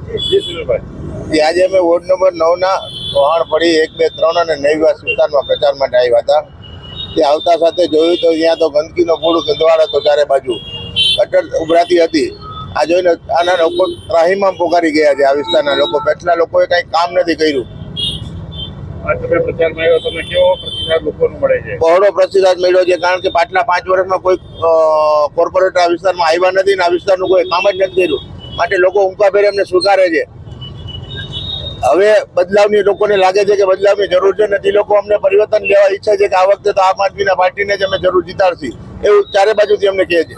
આજે અમે ward number 9 વહાણફળી 1, 2, 3 અને નૈવાસ વિસ્તારમાં પ્રચાર માટે આવ્યા હતા. તે આવતા સાથે જોયું તો ત્યાં તો ગંદકીનો પૂરું ગંદવાડ હતો, ચારે બાજુ ગટર ઉભરાતી હતી. આ જોઈને આના લોકો ત્રાહિમામ પોકારી ગયા છે. આ વિસ્તારના લોકો, કેટલા લોકોએ કંઈ કામ નથી કર્યું. બહોળો પ્રતિસાદ મળ્યો છે, કારણ કે પાછલા 5 વર્ષમાં કોઈ કોર્પોરેટર આ વિસ્તારમાં આવ્યા નથી ને આ વિસ્તારનું કોઈ કામ જ નથી કર્યું. માટે લોકો ઉમકાભેર એમને સ્વીકારે છે. હવે બદલાવની લોકોને લાગે છે કે બદલાવની જરૂર છે, નથી લોકો અમને પરિવર્તન લેવા ઈચ્છે છે કે આ વખતે તો આમ આદમીના પાર્ટીને જ અમે જરૂર જીતાડશી, એવું ચારે બાજુથી અમને કહે છે.